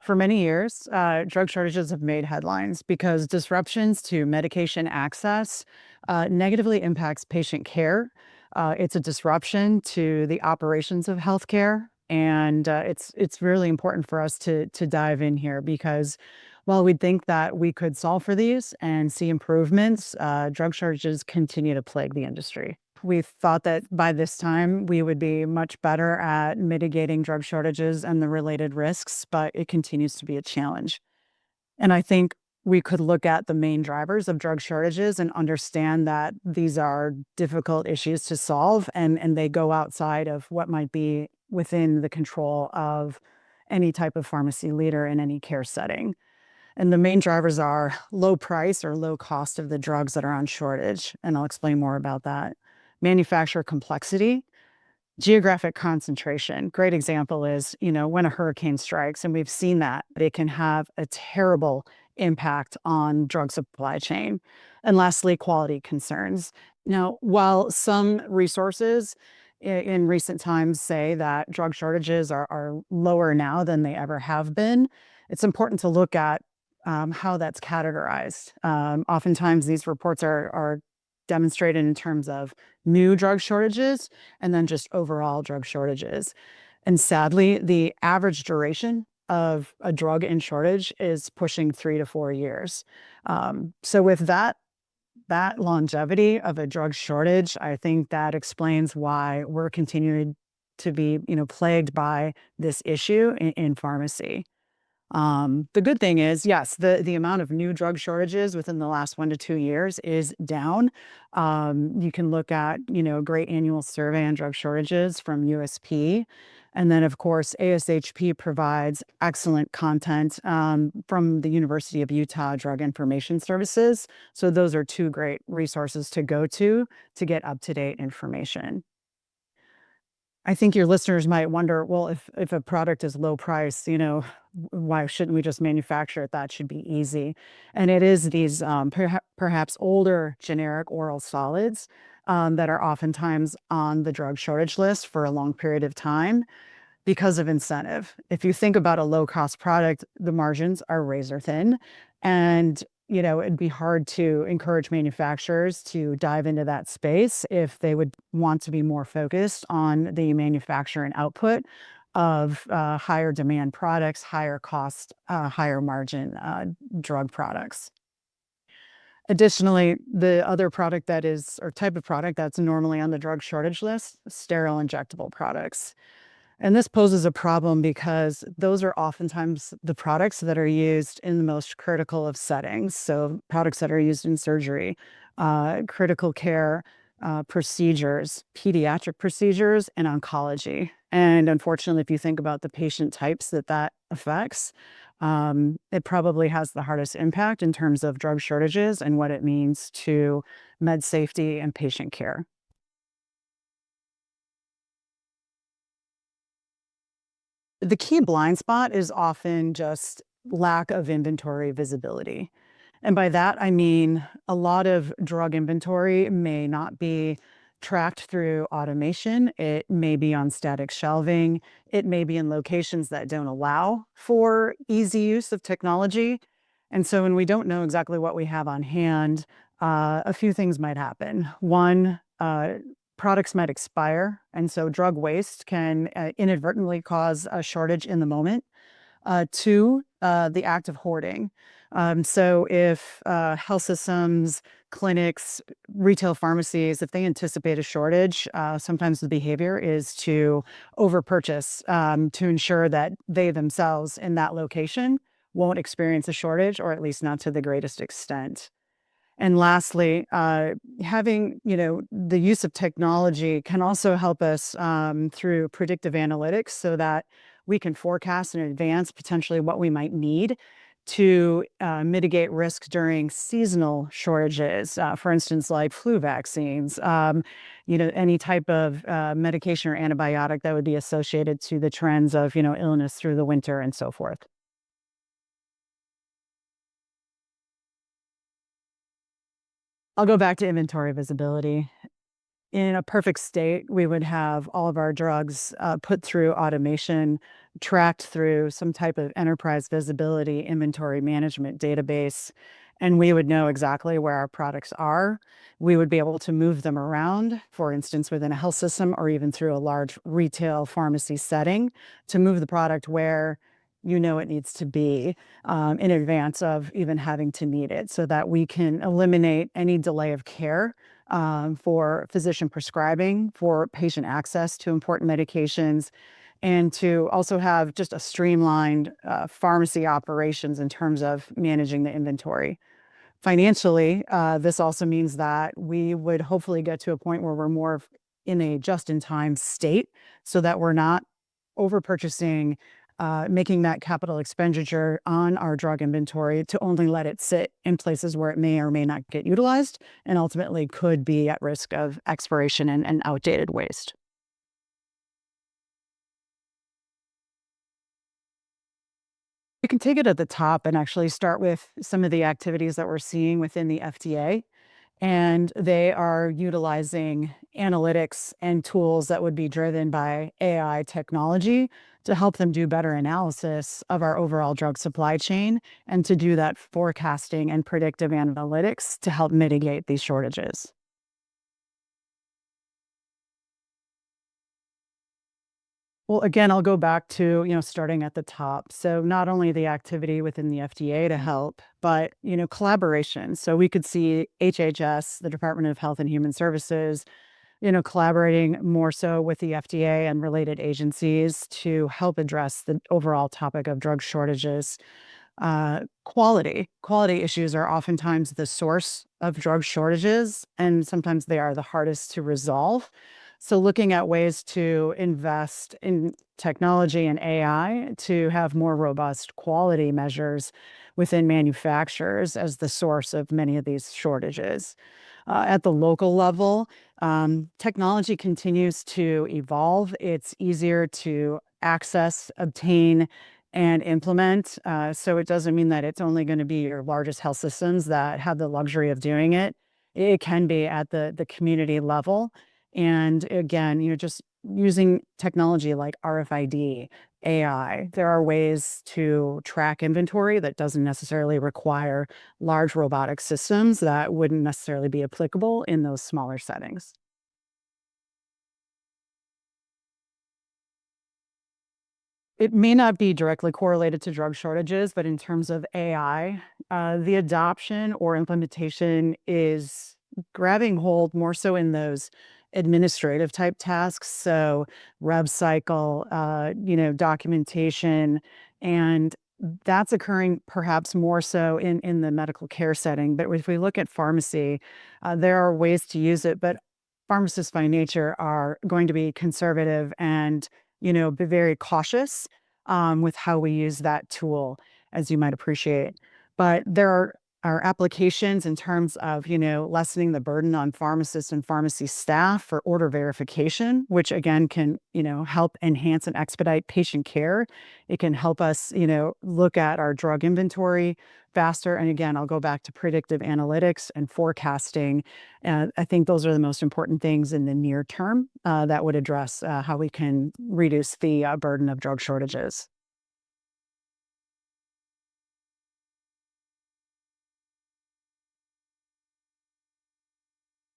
For many years, drug shortages have made headlines because disruptions to medication access negatively impacts patient care. It's a disruption to the operations of healthcare, and it's really important for us to dive in here because while we think that we could solve for these and see improvements, drug shortages continue to plague the industry. We thought that by this time we would be much better at mitigating drug shortages and the related risks, but it continues to be a challenge. And I think we could look at the main drivers of drug shortages and understand that these are difficult issues to solve and they go outside of what might be within the control of any type of pharmacy leader in any care setting. And the main drivers are low price or low cost of the drugs that are on shortage. And I'll explain more about that. Manufacturer complexity, geographic concentration. Great example is, when a hurricane strikes, and we've seen that, it can have a terrible impact on drug supply chain. And lastly, quality concerns. Now, while some resources in recent times say that drug shortages are lower now than they ever have been, it's important to look at how that's categorized. Oftentimes, these reports are demonstrated in terms of new drug shortages and then just overall drug shortages. And sadly, the average duration of a drug in shortage is pushing 3 to 4 years. So with that longevity of a drug shortage, I think that explains why we're continuing to be, plagued by this issue in pharmacy. The good thing is, yes, the amount of new drug shortages within the last 1 to 2 years is down. You can look at, a great annual survey on drug shortages from USP. And then, of course, ASHP provides excellent content from the University of Utah Drug Information Services. So those are two great resources to go to get up-to-date information. I think your listeners might wonder, well, if a product is low price, why shouldn't we just manufacture it? That should be easy. And it is these perhaps older generic oral solids that are oftentimes on the drug shortage list for a long period of time because of incentive. If you think about a low cost product, the margins are razor thin. And, it'd be hard to encourage manufacturers to dive into that space if they would want to be more focused on the manufacture and output of higher demand products, higher cost, higher margin drug products. Additionally, the other product that is, or type of product that's normally on the drug shortage list, sterile injectable products. And this poses a problem because those are oftentimes the products that are used in the most critical of settings. So products that are used in surgery, critical care procedures, pediatric procedures, and oncology. And unfortunately, if you think about the patient types that affects, it probably has the hardest impact in terms of drug shortages and what it means to med safety and patient care. The key blind spot is often just lack of inventory visibility. And by that, I mean a lot of drug inventory may not be tracked through automation. It may be on static shelving. It may be in locations that don't allow for easy use of technology. And so when we don't know exactly what we have on hand, a few things might happen. One, products might expire. And so drug waste can inadvertently cause a shortage in the moment. Two, the act of hoarding. So if health systems, clinics, retail pharmacies, if they anticipate a shortage, sometimes the behavior is to overpurchase to ensure that they themselves in that location won't experience a shortage, or at least not to the greatest extent. And lastly, having, the use of technology can also help us through predictive analytics so that we can forecast in advance potentially what we might need to mitigate risk during seasonal shortages. For instance, like flu vaccines, any type of medication or antibiotic that would be associated to the trends of, illness through the winter and so forth. I'll go back to inventory visibility. In a perfect state, we would have all of our drugs put through automation, tracked through some type of enterprise visibility inventory management database, and we would know exactly where our products are. We would be able to move them around, for instance, within a health system or even through a large retail pharmacy setting to move the product where it needs to be in advance of even having to need it so that we can eliminate any delay of care for physician prescribing, for patient access to important medications, and to also have just a streamlined pharmacy operations in terms of managing the inventory. Financially, this also means that we would hopefully get to a point where we're more in a just-in-time state so that we're not over purchasing, making that capital expenditure on our drug inventory to only let it sit in places where it may or may not get utilized and ultimately could be at risk of expiration and outdated waste. We can take it at the top and actually start with some of the activities that we're seeing within the FDA. And they are utilizing analytics and tools that would be driven by AI technology to help them do better analysis of our overall drug supply chain and to do that forecasting and predictive analytics to help mitigate these shortages. Well, again, I'll go back to, starting at the top. So not only the activity within the FDA to help, but, collaboration. So we could see HHS, the Department of Health and Human Services, collaborating more so with the FDA and related agencies to help address the overall topic of drug shortages. Quality issues are oftentimes the source of drug shortages, and sometimes they are the hardest to resolve. So, looking at ways to invest in technology and AI to have more robust quality measures within manufacturers as the source of many of these shortages. At the local level, technology continues to evolve. It's easier to access, obtain, and implement. So it doesn't mean that it's only going to be your largest health systems that have the luxury of doing it. It can be at the community level. And again, just using technology like RFID, AI, there are ways to track inventory that doesn't necessarily require large robotic systems that wouldn't necessarily be applicable in those smaller settings. It may not be directly correlated to drug shortages, but in terms of AI, the adoption or implementation is grabbing hold more so in those administrative type tasks. So, rev cycle, documentation, and that's occurring perhaps more so in the medical care setting. But if we look at pharmacy, there are ways to use it, but pharmacists by nature are going to be conservative and be very cautious with how we use that tool, as you might appreciate. But there are applications in terms of, lessening the burden on pharmacists and pharmacy staff for order verification, which again can, help enhance and expedite patient care. It can help us, look at our drug inventory faster. And again, I'll go back to predictive analytics and forecasting. I think those are the most important things in the near term that would address how we can reduce the burden of drug shortages.